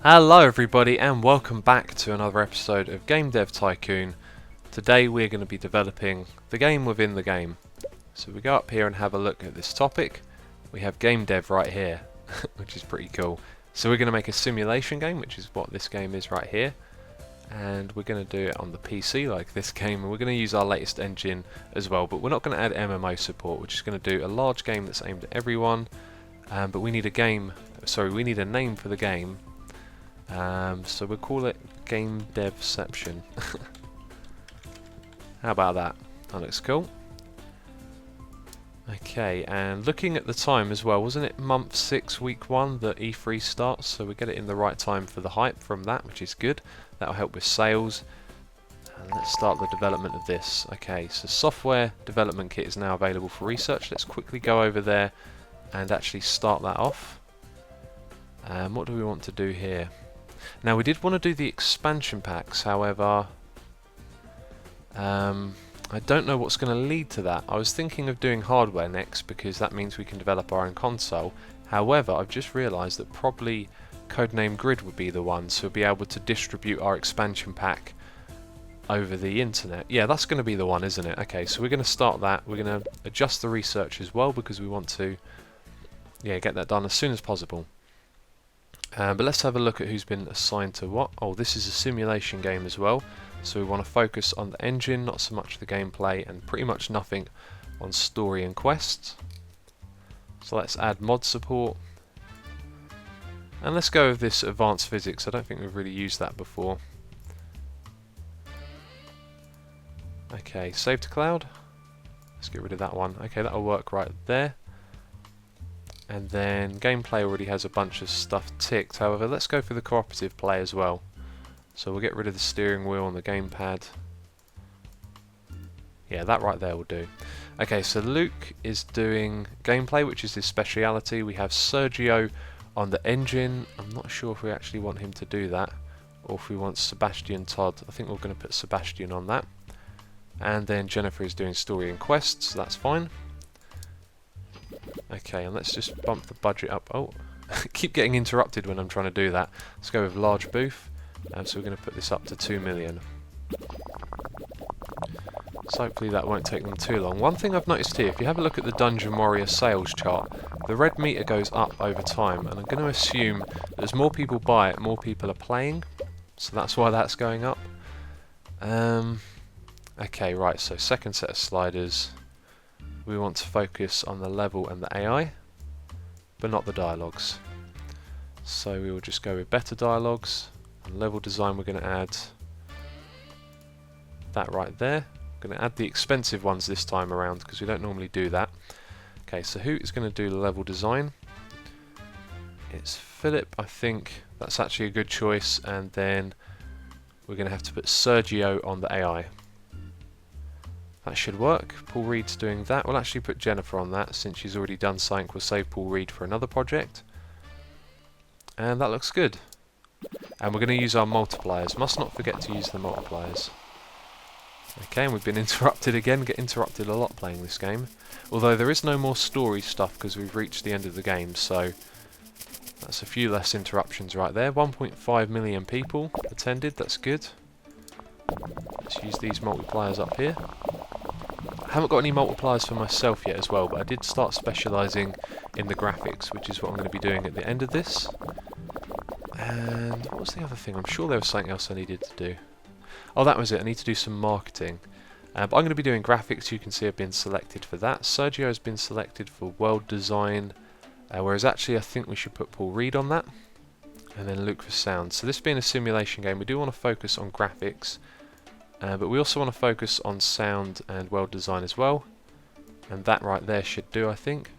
Hello everybody and welcome back to another episode of Game Dev Tycoon. Today we're going to be developing the game within the game. So we go up here and have a look at this topic. We have Game Dev right here, which is pretty cool. So we're going to make a simulation game, which is what this game is right here. And we're going to do it on the PC like this game, and we're going to use our latest engine as well, but we're not going to add MMO support. We're just going to do a large game that's aimed at everyone, but we need a name for the game. So we'll call it Game Devception. How about that? That looks cool. Okay, and looking at the time as well, wasn't it month 6, week 1 that E3 starts? So we get it in the right time for the hype from that, which is good. That'll help with sales. And let's start the development of this. Okay, so software development kit is now available for research. Let's quickly go over there and actually start that off. What do we want to do here? Now we did want to do the expansion packs, however I don't know what's going to lead to that. I was thinking of doing hardware next because that means we can develop our own console. However, I've just realised that probably Codename Grid would be the one, so we'll be able to distribute our expansion pack over the internet. Yeah, that's going to be the one, isn't it? Okay, so we're going to start that. We're going to adjust the research as well because we want to get that done as soon as possible. But let's have a look at who's been assigned to what. Oh, this is a simulation game as well, so we want to focus on the engine, not so much the gameplay, and pretty much nothing on story and quests. So let's add mod support, and let's go with this advanced physics. I don't think we've really used that before. Okay, save to cloud. Let's get rid of that one. Okay, that'll work right there. And then gameplay already has a bunch of stuff ticked. However, let's go for the cooperative play as well. So we'll get rid of the steering wheel and the gamepad. Yeah, that right there will do. Okay, so Luke is doing gameplay, which is his speciality. We have Sergio on the engine. I'm not sure if we actually want him to do that, or if we want Sebastian Todd. I think we're going to put Sebastian on that. And then Jennifer is doing story and quests, so that's fine. Okay, and let's just bump the budget up. Oh, I keep getting interrupted when I'm trying to do that. Let's go with large booth. So we're going to put this up to 2 million. So hopefully that won't take them too long. One thing I've noticed here, if you have a look at the Dungeon Warrior sales chart, the red meter goes up over time, and I'm going to assume that as more people buy it, more people are playing. So that's why that's going up. Okay, right, so second set of sliders. We want to focus on the level and the AI, but not the dialogues. So we will just go with better dialogues. And level design, we're going to add that right there. We're going to add the expensive ones this time around because we don't normally do that. Okay, so who is going to do the level design? It's Philip, I think. That's actually a good choice. And then we're going to have to put Sergio on the AI. That should work. Paul Reed's doing that. We'll actually put Jennifer on that since she's already done something. We'll save Paul Reed for another project. And that looks good. And we're going to use our multipliers. Must not forget to use the multipliers. Okay, and we've been interrupted again. Get interrupted a lot playing this game. Although there is no more story stuff because we've reached the end of the game. So that's a few less interruptions right there. 1.5 million people attended. That's good. Let's use these multipliers up here. I haven't got any multipliers for myself yet as well, but I did start specialising in the graphics, which is what I'm going to be doing at the end of this. And what was the other thing? I'm sure there was something else I needed to do. Oh, that was it. I need to do some marketing. But I'm going to be doing graphics. You can see I've been selected for that. Sergio has been selected for world design, whereas actually I think we should put Paul Reed on that. And then Luke for sound. So this being a simulation game, we do want to focus on graphics. But we also want to focus on sound and world design as well. And that right there should do, I think.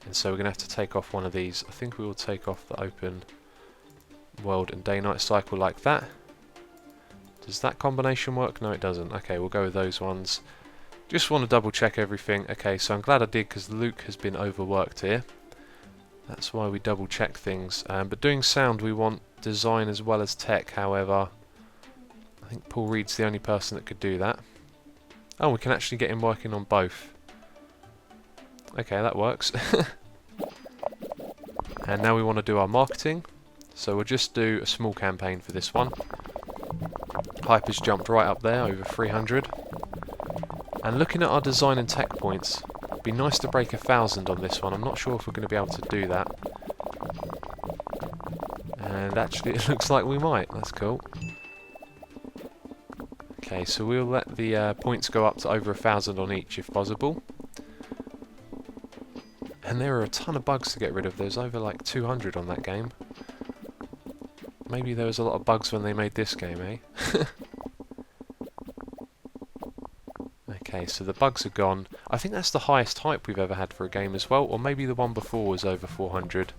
And so we're going to have to take off one of these. I think we will take off the open world and day-night cycle like that. Does that combination work? No, it doesn't. Okay, we'll go with those ones. Just want to double check everything. Okay, so I'm glad I did because Luke has been overworked here. That's why we double check things. But doing sound, we want design as well as tech, however. I think Paul Reed's the only person that could do that. Oh, we can actually get him working on both. Okay, that works. And now we want to do our marketing. So we'll just do a small campaign for this one. Hype has jumped right up there, over 300. And looking at our design and tech points, it'd be nice to break 1,000 on this one. I'm not sure if we're going to be able to do that. And actually it looks like we might. That's cool. Okay, so we'll let the points go up to over 1,000 on each if possible. And there are a ton of bugs to get rid of. There's over like 200 on that game. Maybe there was a lot of bugs when they made this game, eh? Okay, so the bugs are gone. I think that's the highest hype we've ever had for a game as well, or maybe the one before was over 400.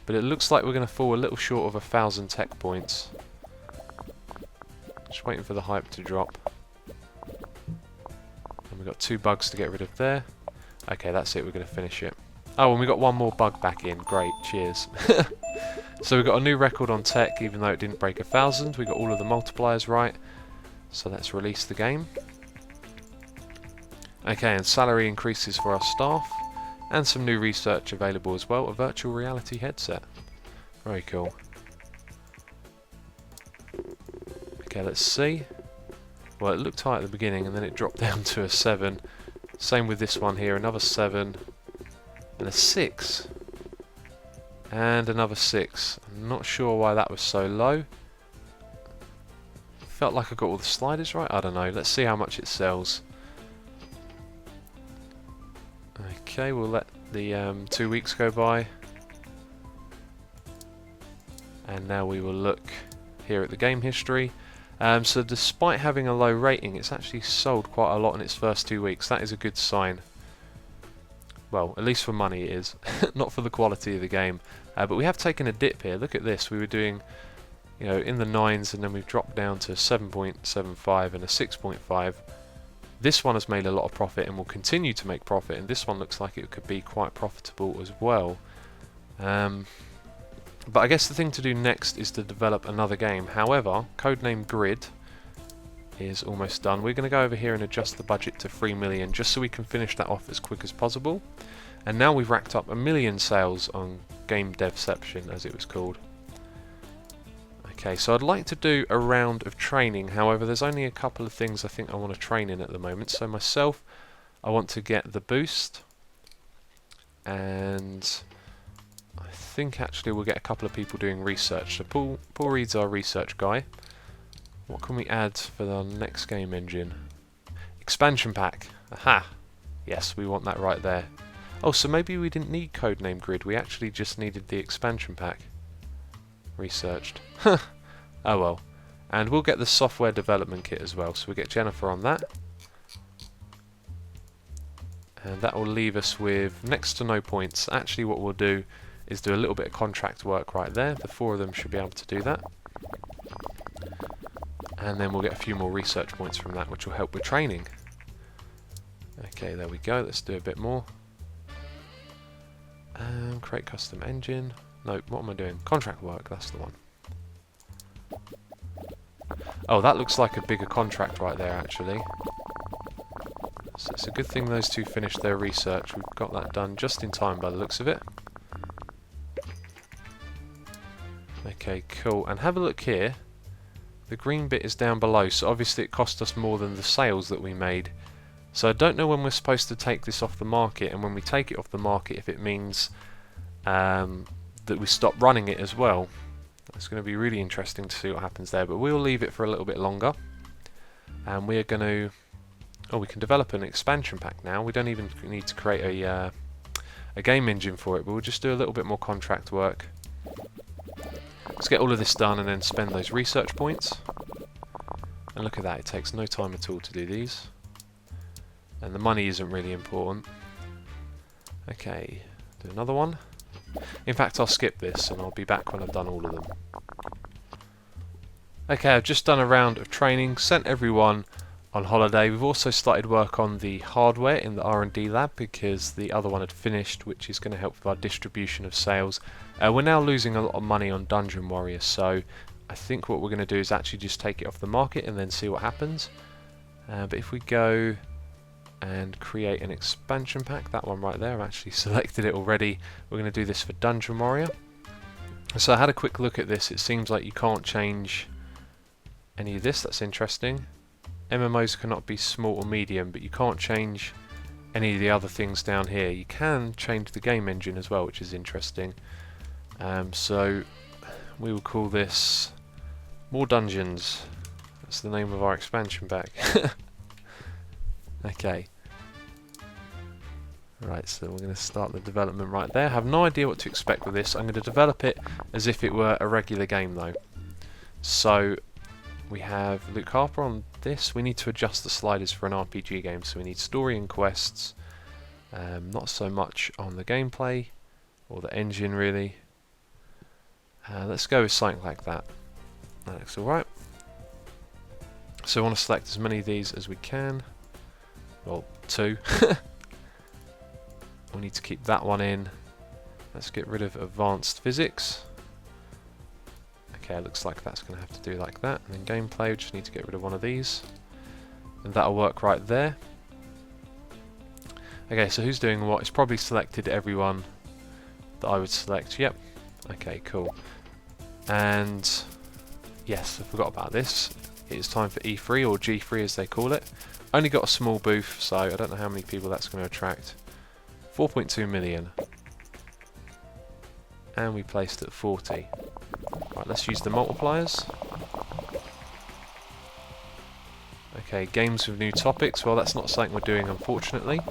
But it looks like we're going to fall a little short of 1,000 tech points. Just waiting for the hype to drop. And we've got 2 bugs to get rid of there. Okay, that's it, we're going to finish it. Oh, and we got 1 more bug back in. Great, cheers. So we got a new record on tech, even though it didn't break 1,000. We got all of the multipliers right. So let's release the game. Okay, and salary increases for our staff. And some new research available as well. A virtual reality headset. Very cool. Okay, let's see. Well, it looked high at the beginning and then it dropped down to a 7. Same with this one here, another 7, and a 6, and another 6. I'm not sure why that was so low. Felt like I got all the sliders right, I don't know. Let's see how much it sells. Okay, we'll let the 2 weeks go by. And now we will look here at the game history. So despite having a low rating, it's actually sold quite a lot in its first 2 weeks. That is a good sign. Well, at least for money it is. Not for the quality of the game. But we have taken a dip here. Look at this. We were doing, you know, in the 9s, and then we've dropped down to 7.75 and a 6.5. This one has made a lot of profit and will continue to make profit, and this one looks like it could be quite profitable as well. But I guess the thing to do next is to develop another game. However, codename Grid is almost done. We're going to go over here and adjust the budget to 3 million just so we can finish that off as quick as possible. And now we've racked up 1 million sales on Game Devception, as it was called. Okay, so I'd like to do a round of training. However, there's only a couple of things I think I want to train in at the moment. So myself, I want to get the boost, and I think actually we'll get a couple of people doing research. So Paul Reed's our research guy. What can we add for the next game engine? Expansion pack. Aha! Yes, we want that right there. Oh, so maybe we didn't need codename Grid. We actually just needed the expansion pack. Researched. Oh well. And we'll get the software development kit as well. So we'll get Jennifer on that. And that will leave us with next to no points. Actually, what we'll do is do a little bit of contract work right there. The 4 of them should be able to do that. And then we'll get a few more research points from that, which will help with training. Okay, there we go. Let's do a bit more. Create custom engine. No, what am I doing? Contract work, that's the one. Oh, that looks like a bigger contract right there, actually. So it's a good thing those two finished their research. We've got that done just in time by the looks of it. Okay, cool. And have a look here. The green bit is down below, so obviously it cost us more than the sales that we made. So I don't know when we're supposed to take this off the market, and when we take it off the market, if it means that we stop running it as well. It's going to be really interesting to see what happens there, but we'll leave it for a little bit longer. And we're going to... Oh, we can develop an expansion pack now. We don't even need to create a game engine for it, but we'll just do a little bit more contract work. Let's get all of this done and then spend those research points. And look at that, it takes no time at all to do these. And the money isn't really important. Okay, do another one. In fact, I'll skip this and I'll be back when I've done all of them. Okay, I've just done a round of training, sent everyone on holiday. We've also started work on the hardware in the R&D lab because the other one had finished, which is going to help with our distribution of sales. We're now losing a lot of money on Dungeon Warrior, so I think what we're going to do is actually just take it off the market and then see what happens. But if we go and create an expansion pack, that one right there, I've actually selected it already. We're going to do this for Dungeon Warrior. So I had a quick look at this. It seems like you can't change any of this. That's interesting. MMOs cannot be small or medium, but you can't change any of the other things down here. You can change the game engine as well, which is interesting. So we will call this More Dungeons. That's the name of our expansion pack. Okay. Right, so we're going to start the development right there. I have no idea what to expect with this. I'm going to develop it as if it were a regular game though. So we have Luke Harper on this. We need to adjust the sliders for an RPG game, so we need story and quests. Not so much on the gameplay or the engine really. Let's go with something like that. That looks alright. So we want to select as many of these as we can. Well, 2. We need to keep that one in. Let's get rid of advanced physics. Okay, looks like that's going to have to do like that. And then gameplay, we just need to get rid of one of these. And that'll work right there. Okay, so who's doing what? It's probably selected everyone that I would select. Yep. Okay, cool. And yes, I forgot about this. It is time for E3 or G3 as they call it. Only got a small booth, so I don't know how many people that's going to attract. 4.2 million. And we placed at 40. Right, let's use the multipliers. Okay, games with new topics. Well, that's not something we're doing, unfortunately.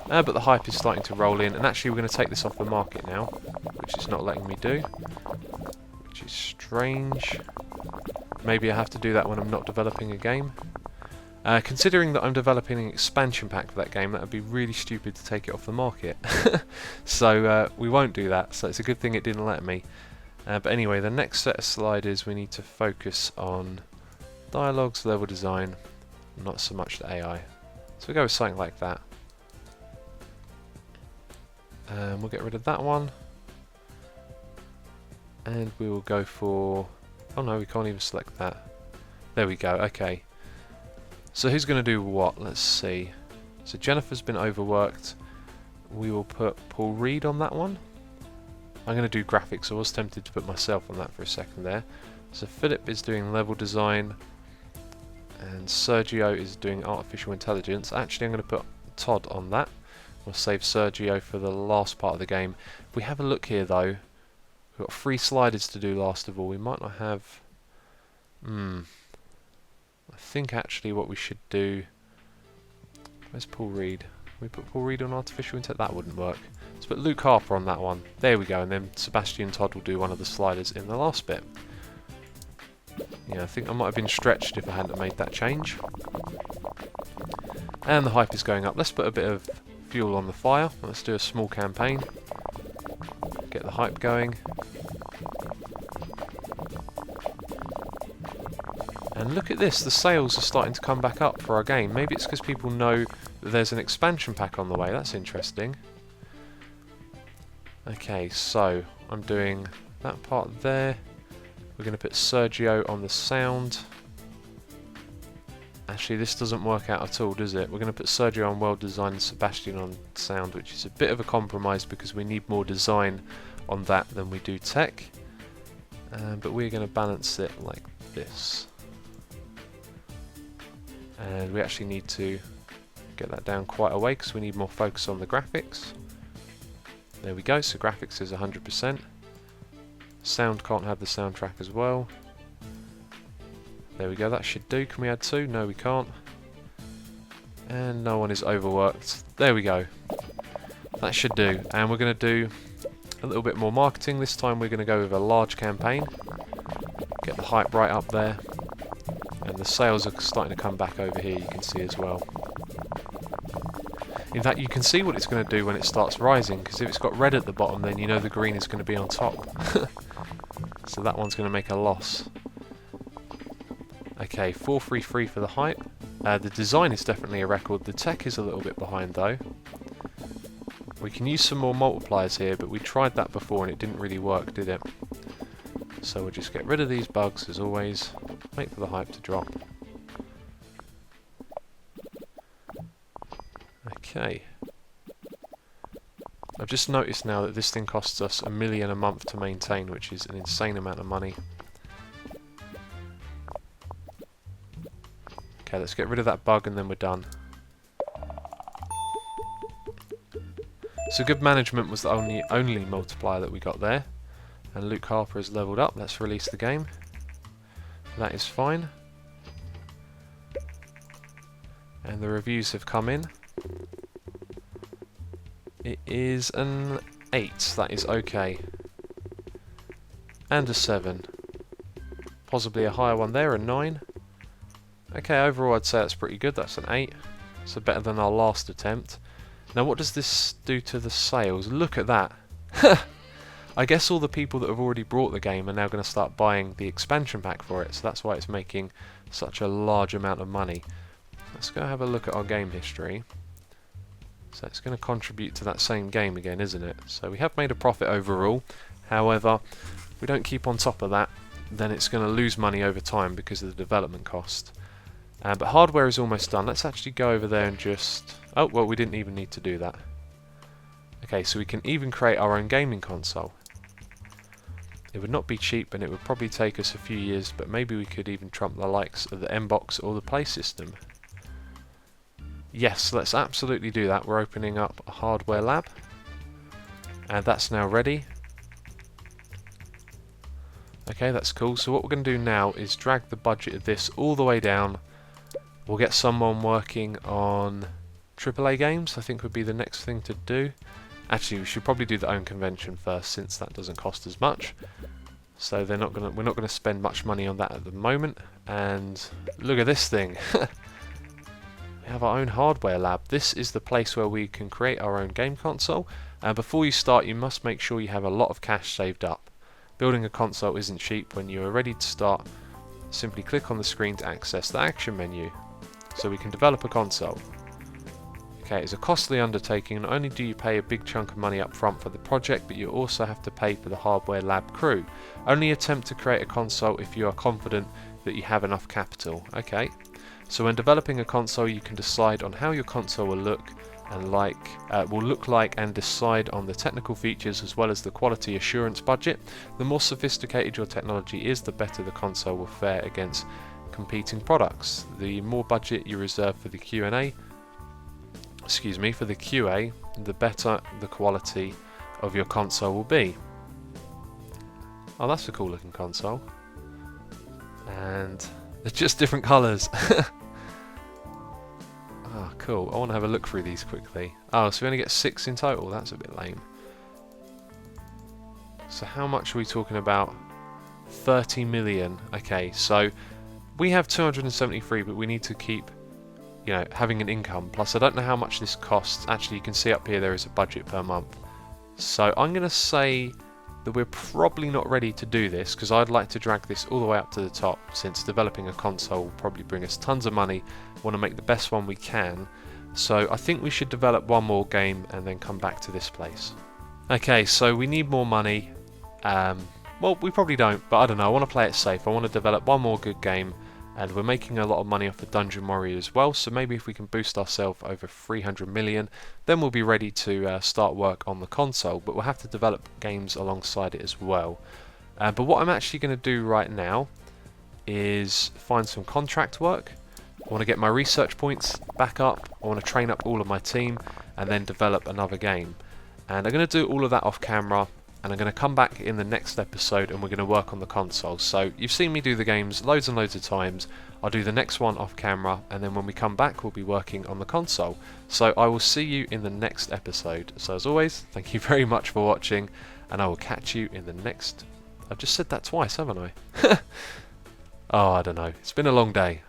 But the hype is starting to roll in, and actually we're going to take this off the market now, which it's not letting me do, which is strange. Maybe I have to do that when I'm not developing a game. Considering that I'm developing an expansion pack for that game, that would be really stupid to take it off the market. So we won't do that, so it's a good thing it didn't let me. But anyway, the next set of sliders we need to focus on dialogues, level design, not so much the AI. So we'll go with something like that. We'll get rid of that one. And we will go for... oh no, we can't even select that. There we go, okay. So who's going to do what? Let's see. So Jennifer's been overworked. We will put Paul Reed on that one. I'm going to do graphics. I was tempted to put myself on that for a second there. So Philip is doing level design. And Sergio is doing artificial intelligence. Actually, I'm going to put Todd on that. We'll save Sergio for the last part of the game. If we have a look here though, we've got 3 sliders to do last of all. We might not have... I think actually what we should do... where's Paul Reed? We put Paul Reed on artificial intelligence? That wouldn't work. Let's put Luke Harper on that one. There we go, and then Sebastian Todd will do one of the sliders in the last bit. Yeah, I think I might have been stretched if I hadn't made that change. And the hype is going up. Let's put a bit of fuel on the fire. Let's do a small campaign. Get the hype going. And look at this, the sales are starting to come back up for our game. Maybe it's because people know that there's an expansion pack on the way. That's interesting. Okay, so I'm doing that part there. We're going to put Sergio on the sound. Actually, this doesn't work out at all, does it? We're going to put Sergio on world design and Sebastian on sound, which is a bit of a compromise because we need more design on that than we do tech. But we're going to balance it like this. And we actually need to get that down quite a way because we need more focus on the graphics. There we go, so graphics is 100%. Sound can't have the soundtrack as well. There we go, that should do. Can we add 2? No, we can't. And no one is overworked. There we go. That should do. And we're going to do a little bit more marketing. This time we're going to go with a large campaign. Get the hype right up there. And the sales are starting to come back over here, you can see as well. In fact, you can see what it's going to do when it starts rising, because if it's got red at the bottom, then you know the green is going to be on top. So that one's going to make a loss. Okay, 433 for the hype. The design is definitely a record. The tech is a little bit behind though. We can use some more multipliers here, but we tried that before and it didn't really work, did it? So we'll just get rid of these bugs as always. Wait for the hype to drop. Okay. I've just noticed now that this thing costs us $1 million a month to maintain, which is an insane amount of money. Okay, let's get rid of that bug and then we're done. So good management was the only multiplier that we got there. And Luke Harper has leveled up. Let's release the game. That is fine. And the reviews have come in. It is an 8. That is okay. And a 7. Possibly a higher one there, a 9. Okay, overall I'd say that's pretty good. That's an 8. So better than our last attempt. Now what does this do to the sales? Look at that. I guess all the people that have already bought the game are now going to start buying the expansion pack for it. So that's why it's making such a large amount of money. Let's go have a look at our game history. So it's going to contribute to that same game again, isn't it? So we have made a profit overall. However, if we don't keep on top of that, then it's going to lose money over time because of the development cost. But hardware is almost done. Let's actually go over there and just... Oh, well, we didn't even need to do that. Okay, so we can even create our own gaming console. It would not be cheap and it would probably take us a few years, but maybe we could even trump the likes of the M-Box or the Play System. Yes, let's absolutely do that. We're opening up a hardware lab. And that's now ready. Okay, that's cool. So what we're going to do now is drag the budget of this all the way down. We'll get someone working on AAA games, I think would be the next thing to do. Actually, we should probably do the own convention first, since that doesn't cost as much. So we're not gonna spend much money on that at the moment. And look at this thing. We have our own hardware lab. This is the place where we can create our own game console. Before you start, you must make sure you have a lot of cash saved up. Building a console isn't cheap. When you are ready to start, simply click on the screen to access the action menu. So we can develop a console. Okay, it's a costly undertaking. Not only do you pay a big chunk of money up front for the project, but you also have to pay for the hardware lab crew. Only attempt to create a console if you are confident that you have enough capital. Okay, so when developing a console, you can decide on how your console will look like and decide on the technical features as well as the quality assurance budget. The more sophisticated your technology is, the better the console will fare against competing products. The more budget you reserve for the QA, the better the quality of your console will be. Oh, that's a cool looking console. And they're just different colours. Ah, cool. I want to have a look through these quickly. Oh, so we only get 6 in total. That's a bit lame. So how much are we talking about? 30 million. Okay, so we have 273, but we need to keep, you know, having an income. Plus, I don't know how much this costs. Actually, you can see up here there is a budget per month. So I'm going to say that we're probably not ready to do this, because I'd like to drag this all the way up to the top, since developing a console will probably bring us tons of money. Want to make the best one we can. So I think we should develop one more game and then come back to this place. Okay, so we need more money. Well, we probably don't, but I don't know. I want to play it safe. I want to develop one more good game. And we're making a lot of money off the Dungeon Warrior as well, so maybe if we can boost ourselves over 300 million, then we'll be ready to start work on the console, but we'll have to develop games alongside it as well. But what I'm actually going to do right now is find some contract work. I want to get my research points back up, I want to train up all of my team, and then develop another game. And I'm going to do all of that off camera. And I'm going to come back in the next episode and we're going to work on the console. So you've seen me do the games loads and loads of times. I'll do the next one off camera, and then when we come back we'll be working on the console. So I will see you in the next episode. So as always, thank you very much for watching, and I will catch you in the next... I've just said that twice, haven't I? Oh, I don't know. It's been a long day.